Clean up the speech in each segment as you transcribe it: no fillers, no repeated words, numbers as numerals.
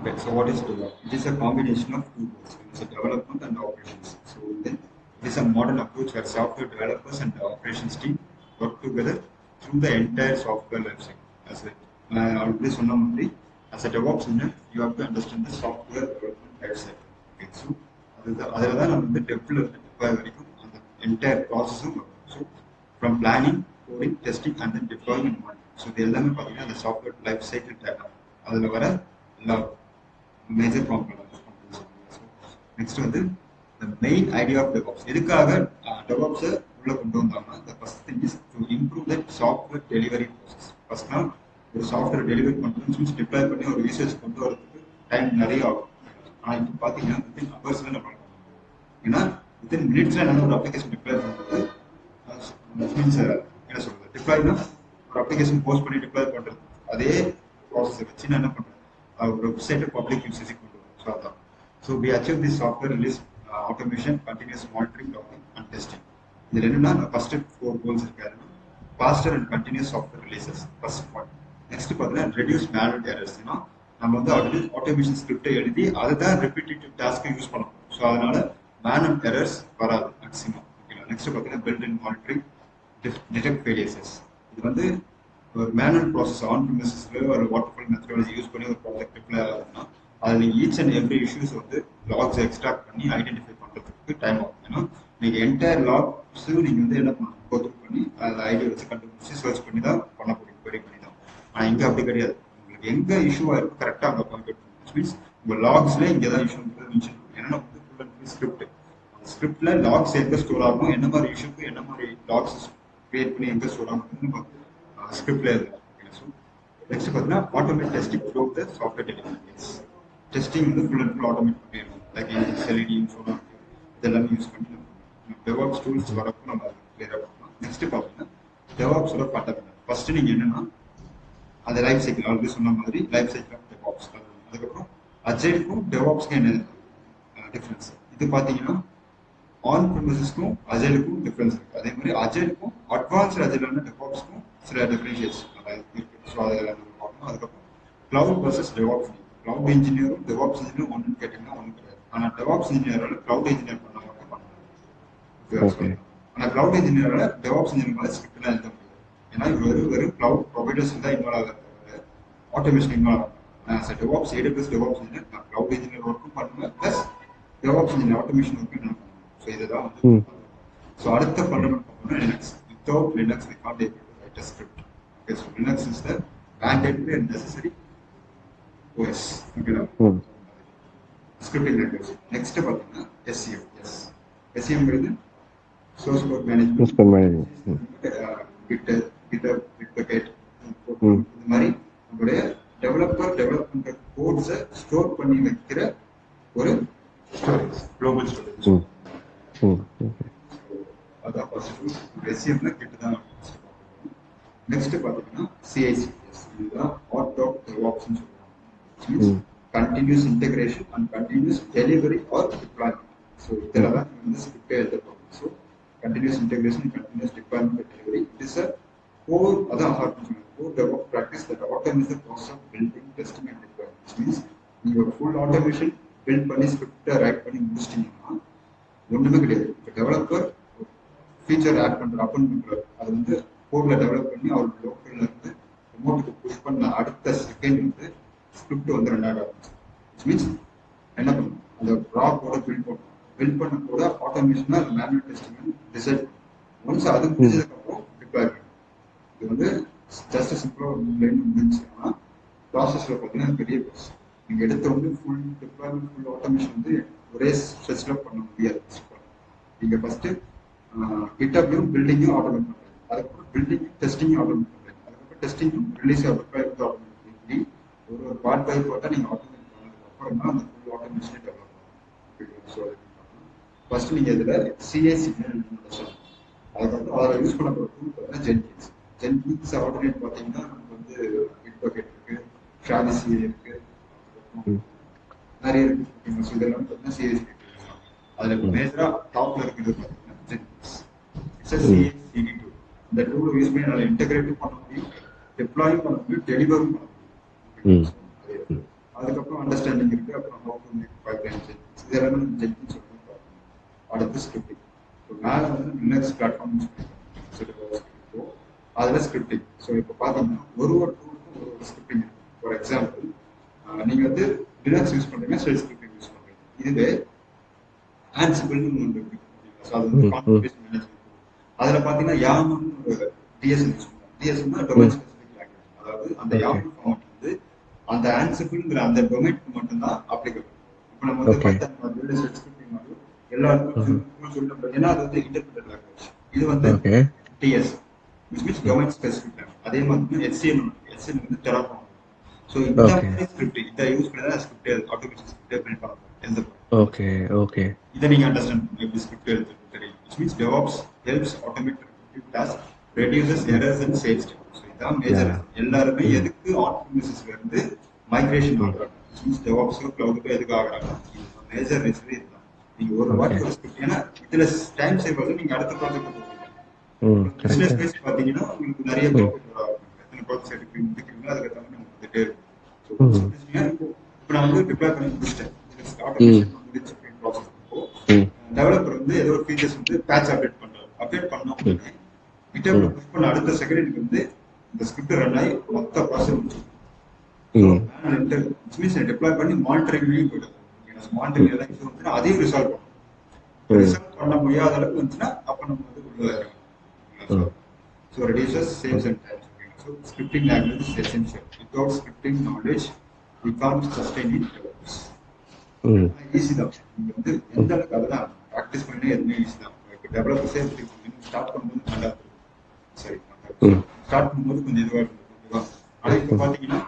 Okay, so what is DevOps? It is a combination of two goals. It is a development and operations. So then it is a modern approach where software developers and the operations team work together through the entire software lifecycle. As I already said, as a DevOps engineer, you have to understand the software development lifecycle. Okay, so அதில் தான் நம்ம வந்து டெப்ல இருந்து deploy வரைக்கும் அந்த entire ப்ராசஸும் வரும். So from planning coding testing and then deploying and monitoring. So இது எல்லாமே பார்த்தீங்கன்னா அந்த சாஃப்ட்வேர் லைஃப் சைக்கிள் டேட்டா அதில் வர எல்லா மேஜர் காம்பனன்ட்ஸ். நெக்ஸ்ட் வந்து the main idea of DevOps. எதுக்காக DevOps உள்ள கொண்டு வந்தாங்கன்னா the first thing is to improve the software delivery process. ஃபர்ஸ்ட்னா ஒரு சாஃப்ட்வேர் டெலிவரி பண்ணுறோம் டிப்ளாய் பண்ணி ஒரு யூசேஜ் கொண்டு வரதுக்கு டைம் நிறைய ஆகும். ஆனால் இப்போ பார்த்தீங்கன்னா வித்தின் ஹவர்ஸில் நம்ம ஏன்னா வித்தின் மினிட்ஸில் என்ன ஒரு அப்ளிகேஷன் டிப்ளாய் பண்ணுறது மீன்ஸ் என்ன சொல்கிறது டிப்ளாய்னா ஒரு அப்ளிகேஷன் போஸ்ட் பண்ணி டிப்ளாய் பண்ணுறது அதே ப்ராசஸை வச்சு நான் என்ன பண்ணுறேன் ஒரு வெப்சைட்டை பப்ளிக் யூசேஜுக்கு கொண்டு வரும். ஸோ அதான் so we achieve this software release automation, continuous monitoring, logging, and testing. இதில் என்னன்னா ஃபர்ஸ்ட் 4 கோல்ஸ் இருக்காது. Faster and continuous software releases first point. Next பார்த்தீங்கன்னா ரெடியூஸ் மேனுவல் எரர்ஸ். ஏன்னா நம்ம வந்து ஆல்ரெடி ஆட்டோமேஷன் ஸ்கிரிப்டை எழுதி அதை தான் ரிப்பீட்டேட்டிவ் டாஸ்க்கை யூஸ் பண்ணணும். ஸோ அதனால மேனுவல் எரர்ஸ் வராது மேக்ஸிமம். ஓகேங்களா. நெக்ஸ்ட் பார்த்தீங்கன்னா built in monitoring detect failures. இது வந்து ஒரு மேனுவல் ப்ராசஸ் ஆன் ப்ரிமிசஸ்ல ஒரு வாட்டர்ஃபால் மெத்தடாலஜி யூஸ் பண்ணி ஒரு ப்ராஜெக்ட் டிப்ளை ஆகுதுன்னா அதில் ஈச் அண்ட் எவ்ரி இஷ்யூஸ் வந்து லாக்ஸ் எக்ஸ்ட்ராக்ட் பண்ணி ஐடென்டிஃபை பண்ணுறதுக்கு டைம் ஆகும். ஏன்னா நீங்கள் என்டையர் லாக்ஸும் நீங்கள் வந்து என்ன பண்ணணும் கோத்ரூ பண்ணி அதில் ஐடியா வச்சு கண்டுபிடிச்சி சர்ச் பண்ணி தான் பண்ண முடியும், query பண்ணி தான். ஆனால் இங்கே அப்படி கிடையாது. உங்களுக்கு எங்கே இஷ்யூவாக இருக்கும் கரெக்டாக அங்கே பாயிண்ட் அவுட் பண்ணணும். மீன்ஸ் உங்கள் லாக்ஸில் இங்கே தான் இஷ்யூ மென்ஷன் பண்ணும். ஏன்னா வந்து ஃபுல் அண்ட் ஃபுல் ஸ்கிரிப்ட். அந்த ஸ்கிரிப்டில் லாக்ஸ் எங்கே ஸ்டோர் ஆகும், என்ன மாதிரி இஷ்யூக்கு என்ன மாதிரி லாக்ஸ் கிரியேட் பண்ணி எங்கே ஸ்டோர் ஆகும் நம்ம ஸ்கிரிப்டில் இருக்கும். ஸோ நெக்ஸ்ட் பார்த்தீங்கன்னா automate testing through the software deliveries. Testing வந்து ஃபுல் அண்ட் ஃபுல் ஆட்டோமேட் பண்ணிடணும். லைக் எல்இடி சோலார் இதெல்லாமே யூஸ் பண்ணி DevOps டூல்ஸ் வரப்போ நம்ம கிளியராக பண்ணலாம். நெக்ஸ்ட் பார்த்தீங்கன்னா DevOpஸோட ஃபண்டமெண்டல். ஃபர்ஸ்ட் நீங்கள் என்னன்னா அந்த லைஃப் சைக்கிள் ஆல்ரெடி சொன்ன மாதிரி லைஃப் சைக்கிள் ஆஃப் DevOps. அதுக்கப்புறம் அஜைலுக்கும் DevOpஸ்க்கும் என்ன டிஃப்ரென்ஸ் இது பார்த்தீங்கன்னா ஆன் ப்ரிமிசஸ்க்கும் அஜைலுக்கும் டிஃப்ரென்ஸ் இருக்குது. அதே மாதிரி அஜைலுக்கும் அட்வான்ஸ்டு அஜைலான DevOpஸ்க்கும் சில டிஃபரன்ஷியேஷன் இருக்குது. ஸோ அதில் நம்ம பார்க்கணும். அதுக்கப்புறம் கிளவுட் வர்சஸ் DevOps. கிளவுட் இன்ஜினியரும் DevOps இன்ஜினியரும் ஒன்றுன்னு கேட்டிங்கன்னா ஒன்றும் கிடையாது. ஆனால் DevOps இன்ஜினியரால் கிளவுட் இன்ஜினியர் பண்ண மட்டும் பண்ண முடியும். ஆனால் கிளவுட் இன்ஜினியரால் DevOps இன்ஜினியர் மேலே ஸ்கிரிப்ட்லாம் எழுத முடியாது. ஏன்னா இவர் வெறும் கிளவுட் ப்ரொவைடர்ஸ் தான் இன்வால்வ் ஆகிறது, ஆட்டோமேஷன் இன்வால்வ் ஆகும். நான் DevOps AWS DevOps இன்ஜினியர் நான் கிளவுட் இன்ஜினியர் ஒர்க்கும் பண்ணுவேன், ப்ளஸ் DevOps இன்ஜினியர் ஆட்டோமேஷன் ஒர்க்கும் என்ன பண்ணுவேன். ஸோ இதுதான் வந்து ஸோ அடுத்த ஃபண்டமெண்டல் பார்த்தோம்னா Linux. Without Linux we can't able to write a script. Okay, so Linux is the mandatory and necessary OS. Okay, scripting language. Next பார்த்தீங்கன்னா SCM. SCM ங்கிறது source code management, GitHub, Bitbucket இந்த மாதிரி நம்மளுடைய developer develop பண்ற கோட்ஸை store பண்ணி வைக்கிற ஒரு storage, global storage. அதான் ஃபர்ஸ்ட் SCMல கிட்ட தான். நெக்ஸ்ட் பார்த்தீங்கன்னா CICD. இதுதான் ஹார்ட் ஆஃப் DevOps ன்னு சொல்லுவாங்க. Continuous integration and continuous delivery or deployment. So இதில் தான் வந்து ஸ்கிரிப்டே எழுதப்படும். So continuous integration, continuous deployment, delivery it is a core. அதான் hard core DevOps practice that automates the process of building, testing and deployment. Means நீங்கள் ஒரு full automation build பண்ணி ஸ்கிரிப்டை ரைட் பண்ணி முடிச்சிட்டிங்கன்னா ஒன்றுமே கிடையாது. இப்போ டெவலப்பர் ஃபீச்சர் ஆட் பண்ணுற அப்பன் பண்ணுறாரு, அது வந்து கோடில் டெவலப் பண்ணி அவர் லோக்கல்ல இருந்து ரிமோட்டுக்கு புஷ் பண்ண அடுத்த செகண்ட் வந்து ஸ்கிரிப்ட் வந்து ரெண்டாவது ஆரம்பிச்சு. மீன்ஸ் என்ன பண்ணும் அந்த ரா கோட பில்ட் பண்ண கூட ஆட்டோமேஷனா அது மேனுவல் டெஸ்டிங் டிசைட் ஒன்ஸ் அது முடிஞ்சதுக்கப்புறம் டிப்ளாய் பண்ணும். இது வந்து ஜஸ்ட் சிம்பிளா ஒரு லைன் முடிஞ்சு. ஆனால் ப்ராசஸ்ல பார்த்தீங்கன்னா பெரிய ப்ராசஸ். நீங்கள் எடுத்த வந்து ஃபுல் டிப்ளாய்மெண்ட் ஃபுல் ஆட்டோமேஷன் வந்து ஒரே ஸ்ட்ரெச்ல பண்ண முடியாது. நீங்கள் ஃபர்ஸ்ட் GitHubலையும் பில்டிங்கும் ஆட்டோமேட் பண்ணுறேன், அதுக்கப்புறம் பில்டிங் டெஸ்டிங்கும் ஆட்டோமேட் பண்ணுறேன், அதுக்கப்புறம் டெஸ்டிங்கும் ரிலீஸ் ஆட்டோமேட் இப்படி ஒரு பார்ட் பை பார்ட்டாக நீங்கள் ஆட்டோமேட் பண்ணதுக்கு அப்புறம் தான் அந்த ஃபுல் ஆட்டோமேஷனே டெவலப் ஆகும். ஸோ ஃபர்ஸ்ட் நீங்கள் இதில் CICD அதுக்கப்புறம் அதில் யூஸ் பண்ண போகிற டூல் பார்த்தீங்கன்னா ஜென்கின்ஸ். ஜென்கின்ஸ் ஆல்டர்னேட் பார்த்தீங்கன்னா நமக்கு வந்து Bitbucket இருக்கு, Travis இருக்கு, நிறைய இருக்கு. ஸோ இதெல்லாம் பார்த்தீங்கன்னா CICD. அதில் மேஜராக டாப்ல இருக்கிறது பார்த்தீங்கன்னா ஜென்கின்ஸ். It's CICD tool. இந்த டூலை யூஸ் பண்ணி நல்லா இன்டெகிரேட்டும் பண்ண முடியும், டெப்ளாயும் பண்ண முடியும், டெலிவரும் பண்ண முடியும். அதுக்கப்புறம் அண்டர்ஸ்டாண்டிங் இருக்கு, அப்புறம் how to make pipeline Jenkins இதெல்லாம் நம்ம ஜென்கின்ஸ் வந்து பார்க்கணும். அடுத்து ஸ்கிரிப்டிங். ஸோ மேலே வந்து லினக்ஸ் பிளாட்ஃபார்ம் யூஸ் பண்ணிருக்கோம். அதில் ஸ்கிரிப்டிங். ஸோ இப்போ பார்த்தீங்கன்னா ஒரு டூலுக்கும் ஒரு ஸ்கிரிப்டிங் இருக்கு. ஃபார் எக்ஸாம்பிள் நீங்கள் வந்து லினக்ஸ் யூஸ் பண்ணுறீங்கன்னா ஷெல் ஸ்கிரிப்டிங் யூஸ் பண்ணுறீங்க. இதுவே ஆன்சிபிள்னு ஒன்று இருக்கு. ஸோ அது வந்து கான்ஃபிகரேஷன் மேனேஜ்மெண்ட். அதில் பார்த்தீங்கன்னா யாமல்னு ஒரு டிஎஸ் யூஸ் பண்ணுறோம். டிஎஸ்னா டொமைன் ஸ்பெசிஃபிக் லாங்குவேஜ். அதாவது அந்த யாமல் ஃபார்மட் வந்து அந்த ஆன்சிபிள்ங்கிற அந்த டொமைனுக்கு மட்டும்தான் அப்ளிகபிள். இப்போ நம்ம வந்து பைத்தான் மாதிரி ஷெல் ஸ்கிரிப்டிங் மாதிரி எல்லாருக்கும் சொல்லிட்டு, ஏன்னா அது வந்து இன்டர்பிரட்டட் லாங்குவேஜ். இது வந்து DS which means domain specific language. அதே மாதிரி HTML வந்து Terraform. ஸோ இந்த மாதிரி ஸ்கிரிப்ட் இதை யூஸ் பண்ணி தான் ஸ்கிரிப்ட் ஆட்டோமேஷன் ஸ்கிரிப்ட் பில்ட் பண்ணலாம். ஓகே இதை நீங்க அண்டர்ஸ்டாண்ட் பண்ணணும் எப்படி ஸ்கிரிப்ட் எழுதுறது தெரியும். which means DevOps helps automate repetitive tasks, reduces errors and saves time. So இதான் மேஜர். எல்லாருமே எதுக்கு ஆன் ப்ரிமிசஸ்ல இருந்து மைக்ரேஷன் ஆகுறாங்க, which means DevOps கிளவுடுக்கு எதுக்கு ஆகுறாங்க, மேஜர் ரீசன் இதுதான். நீங்க ஒரு வாட்டி ஒரு ஸ்கிரிப்ட், ஏன்னா இதுல டைம் சேவ் ஆகுது, நீங்க அடுத்த ப்ராஜெக்ட் போவீங்க. பிசினஸ் பேஸ் பாத்தீங்கன்னா உங்களுக்கு நிறைய ப்ராஃபிட் வரும். எத்தனை ப்ராஜெக்ட் எடுக்கிறீங்க முடிக்கிறீங்களோ அதுக்கு தகுந்த நம்ம வந்துட்டே இருக்கும். இப்போ நான் வந்து டிப்ளாய் பண்ணி முடிச்சிட்டேன், ஆட்டோமேஷன் முடிச்சு ப்ராசஸ். இப்போ டெவலப்பர் வந்து ஏதோ ஒரு ஃபீச்சர்ஸ் வந்து பேட்ச் அப்டேட் பண்றாரு. அப்டேட் பண்ண உடனே கிட்டப்ல புஷ் பண்ண அடுத்த செகண்ட் வந்து இந்த ஸ்கிரிப்ட் ரன் ஆகி மொத்த ப்ராசஸ் முடிச்சிடும். டிப்ளாய் பண்ணி மானிட்டரிங்லையும் போயிடுது. மானிட்டரிங் எல்லாம் இஷ்யூ வந்துச்சுன்னா அதையும் ரிசால்வ் பண்ணும். ரிசால்வ் பண்ண முடியாத அளவுக்கு வந்துச்சுன்னா அப்போ நம்ம வந்து உள்ள so reduces saves and time. So scripting language is essential. Without scripting knowledge we can't sustain it. Easy தான். நீங்க வந்து எந்த அளவுக்கு அதெல்லாம் ப்ராக்டிஸ் பண்ணி எதுவுமே ஈஸி தான். இப்போ டெவலப்பர்ஸே ஸ்டார்ட் பண்ணும்போது நல்லா இருக்கும். சரி, ஸ்டார்ட் பண்ணும்போது கொஞ்சம் இதுவாக இருக்கும். ஓகேவா? ஆனால் இப்போ பார்த்தீங்கன்னா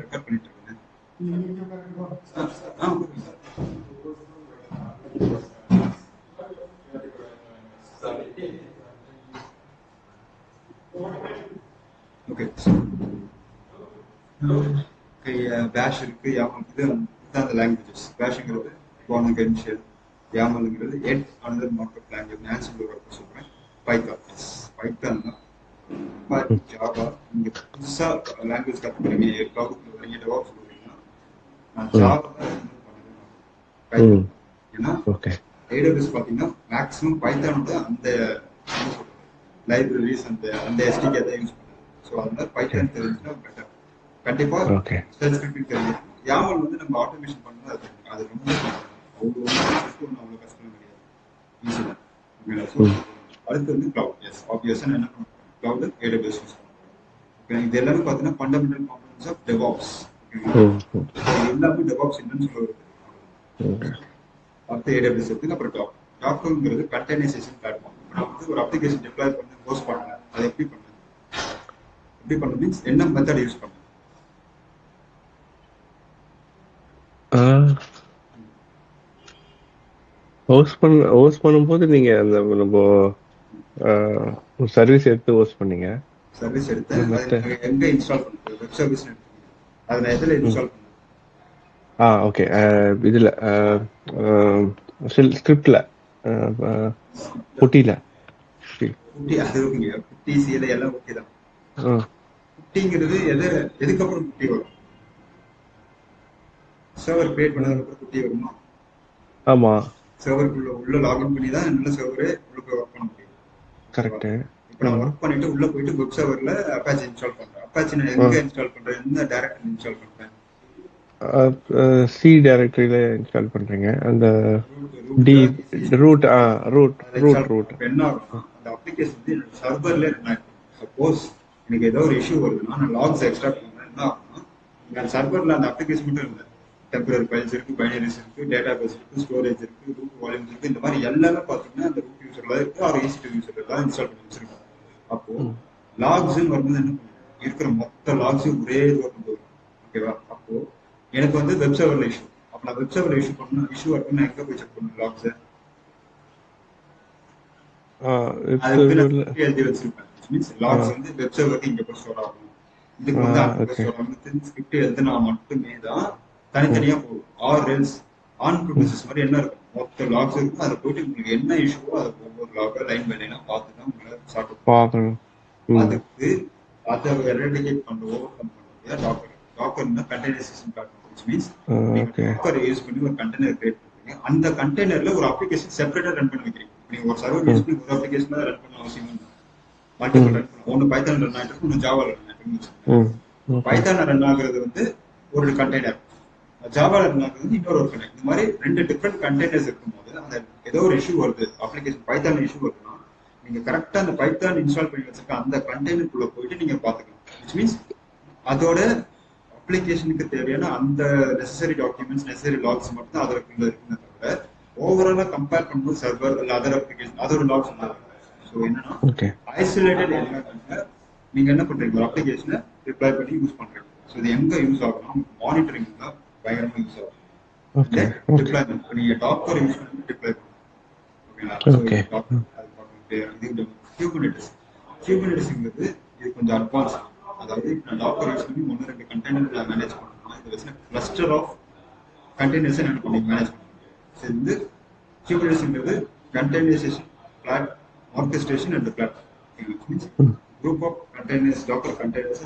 ரெக்கார்ட் பண்ணிட்டு இருக்கேன். ஓகே, பேஷ் இருக்கு, யாமல் இது அந்த லாங்குவேஜஸ். பேஷ்ங்கிறது கான்கென்ஷியல், யாமல்ங்கிறது yet another markup language. Ansible work சொல்றேன். பைத்தான் தான். ஜாவா நீங்க புதுசா லாங்குவேஜ் கத்துக்கிறீங்க, கிளவுட்ல வரீங்க, டெவாப்ஸ் போறீங்கன்னா ஜாவா பைத்தான். ஏன்னா ஏடபிள்யூஎஸ் பாத்தீங்கன்னா மேக்ஸிமம் பைத்தானோட அந்த லைப்ரரிஸ் அந்த எஸ்டிகே தான் யூஸ் பண்ணுது. ஸோ அதனால பைத்தான் தெரிஞ்சுன்னா பெட்டர். கண்டிப்பா ஷெல் ஸ்கிரிப்டிங் தெரியும். யாமல் வந்து நம்ம ஆட்டோமேஷன் பண்ணா அது ரொம்ப அவ்வளோ கஷ்டம் கிடையாது, ஈஸி தான். அடுத்து வந்து கிளவுட். எஸ் ஆப்வியஸா என்ன பண்ணுறோம், கிளவுட் ஏடபிள்யூஎஸ் யூஸ் பண்ணுறோம். இது எல்லாமே பார்த்தீங்கன்னா ஃபண்டமெண்டல் காம்பனன்ட்ஸ் ஆஃப் டெவாப்ஸ். எல்லாமே டெவாப்ஸ் என்னன்னு சொல்ல வருது. அடுத்து ஏடபிள்யூஎஸ் இருக்கு. அப்புறம் டாக்கர்ங்கிறது கண்டெய்னரைசேஷன் பிளாட்ஃபார்ம். நான் வந்து ஒரு அப்ளிகேஷன் டிப்ளாய் பண்ணி ஹோஸ்ட் பண்ணேன். அதை எப்படி பண்ண மீன்ஸ் என்ன மெத்தட் யூஸ் பண்ணேன். ஹோஸ்ட் பண்ணும்போது நீங்க அந்த நம்ம சர்வீஸ் எடுத்து ஹோஸ்ட் பண்ணீங்க. சர்வீஸ் எடுத்து எங்க இன்ஸ்டால் பண்ணுறது, வெப் சர்வீஸ் எடுத்து அதை நான் எதில் இன்ஸ்டால் பண்ணேன். ஓகே, இதுல ஸ்கிரிப்ட்ல குட்டியில அது ஓகேங்க. குட்டி சீலை எல்லாம் ஓகே தான். குட்டிங்கிறது எதுக்கப்புறம் குட்டி வரும்? சர்வர் கிரியேட் பண்ணதுக்கு குட்டி வருமா? ஆமா, சர்வருக்குள்ள உள்ள லாகின் பண்ணி தான் நல்ல சர்வரே உள்ள போய் ஒர்க் பண்ண முடியும். கரெக்ட். இப்போ நான் ஒர்க் பண்ணிட்டு உள்ள போயிட்டு வெப் சர்வர்ல அப்பாச்சி இன்ஸ்டால் பண்றேன். அப்பாச்சி நான் எங்க இன்ஸ்டால் பண்றேன், எந்த டைரக்டரி இன்ஸ்டால் பண்றேன்? சி டைரக்டரியில இன்ஸ்டால் பண்றீங்க. அந்த ரூட் என்ன ஆகும், அந்த அப்ளிகேஷன் வந்து என்னோட சர்வர்ல ரன் ஆகும். சப்போஸ் எனக்கு ஏதோ ஒரு இஷ்யூ வருதுன்னா நான் லாக்ஸ் எக்ஸ்ட்ராக்ட் பண்றேன். என்ன ஆகும்னா என் சர்வர்ல அந்த அப்ளிகேஷன் மட்டும் இல்லை, டெம்பரரி ஃபைல்ஸ் இருக்கு, பைனரிஸ் இருக்கு, டேட்டா பேஸ் இருக்கு, ஸ்டோரேஜ் இருக்கு, ரூட் வால்யூம்ஸ் இருக்கு. இந்த மாதிரி எல்லாமே பார்த்தீங்கன்னா அந்த ரூட் யூசர்ல இருக்கு, ஆர் ஈசி யூசர்ல தான் இன்ஸ்டால் பண்ணி வச்சிருக்கோம். அப்போ லாக்ஸ்ன்னு வரும்போது என்ன பண்ணுவோம், இருக்கிற மொத்த லாக்ஸையும் ஒரே இதுவாக கொண்டு வரும். ஓகேவா? அப்போ எனக்கு வந்து வெப் சர்வர்ல இஷ்யூ. அப்போ நான் வெப் சர்வர்ல இஷ்யூ பண்ணணும், இஷ்யூ இருக்குன்னு எங்க போய் செக் பண்ணணும் லாக்ஸ்? எழுதி வச்சிருப்பேன். மீன்ஸ் லாக்ஸ் வந்து வெப் சர்வருக்கு இங்க போய் ஸ்டோர் ஆகும். இதுக்கு வந்து அங்க ஸ்டோர் ஆகும். ஸ்கிரிப்ட் எழுதுனா மட்டுமே தான் தனித்தனியா போகும். ஆர் எல்ஸ் ஆன் ப்ரிமிசஸ் மாதிரி என்ன இருக்கும், மொத்த லாக்ஸ் இருக்கும். அதை போயிட்டு உங்களுக்கு என்ன இஷ்யூவோ அதை ஒவ்வொரு லாக லைன் பை லைனா பார்த்து தான் உங்களை சார்ட் பார்க்கணும். அதுக்கு அதை எரடிகேட் பண்ண ஓவர் கம் பண்ணுறது டாக்கர். டாக்கர்னா கண்டெய்னரைசேஷன் பிளாட்ஃபார்ம், which means நீங்க ஓகே. டாக்கர் யூஸ் பண்ணி ஒரு கண்டெய்னர் கிரியேட் பண்ணுறீங்க. அந்த கண்டெய்னர்ல ஒரு அப்ளிகேஷன் செப்பரேட்டா ரன் பண்ணி வைக்கிறீங்க. நீங்க ஒரு சர்வர் யூஸ் பண்ணி ஒரு அப்ளிகேஷன் ரன் பண்ண அவசியம் இல்லை. மல்டிபிள் ரன் பண்ணலாம். ஒன்று பைத்தான் ரன் ஆகிட்டு ஒன்று ஜாவா ரன் ஆகிட்டு. பைத்தான் ரன் ஆகுறது வந்து ஒரு கண்டெய்னர், ஜாவா ரன் ஆகுறது வந்து இன்னொரு ஒரு கண்டெய்னர். இந்த மாதிரி 2 டிஃப்ரெண்ட் கண்டெய்னர்ஸ் இருக்கும்போது அந்த ஏதோ ஒரு இஷ்யூ வருது, அப்ளிகேஷன் பைத்தான் இஷ்யூ வருதுன்னா நீங்க கரெக்டா அந்த பைத்தான் இன்ஸ்டால் பண்ணி வச்சிருக்க அந்த கண்டெய்னருக்குள்ள போயிட்டு நீங்க பாத்துக்கலாம். விச் மீன்ஸ் அதோட அப்ளிகேஷனுக்கு தேவையான அந்த நெசசரி டாக்குமெண்ட்ஸ், நெசசரி லாக்ஸ் மட்டும் தான் அதற்குள்ள இருக்குன்னு தவிர ஓவராலா கம்பேர் பண்ணும்போது சர்வர் இல்ல அதர் அப்ளிகேஷன் அதோட லாக்ஸ் இல்லை. ஸோ என்னன்னா ஐசோலேட்டட் என்விரான்மெண்ட்ல நீங்க என்ன பண்றீங்க, ஒரு அப்ளிகேஷனை ரிப்ளை பண்ணி யூஸ் பண்றீங்க. ஸோ இது எங்க யூஸ் ஆகும், மானிட்டரிங் தான் பயங்கரமா யூஸ் ஆகும். டிப்ளாய்மெண்ட் நீங்க டாக்கர் யூஸ் பண்ணி டிப்ளாய் பண்ணுங்க. கியூபர்நெட்டிஸ்ங்கிறது இது கொஞ்சம் அட்வான்ஸ். அதாவது நான் டாக்கர் யூஸ் பண்ணி 1-2 கண்டெய்னர் மேனேஜ் பண்ணணும்னா இது வச்சு கிளஸ்டர் ஆஃப் கண்டெய்னர்ஸ் என்ன பண்ணி மேனேஜ் பண்ணுங்க. இது வந்து கியூபர்நெட்டிஸ்ங்கிறது containerisation orchestration and platform. Group of containers, Docker containers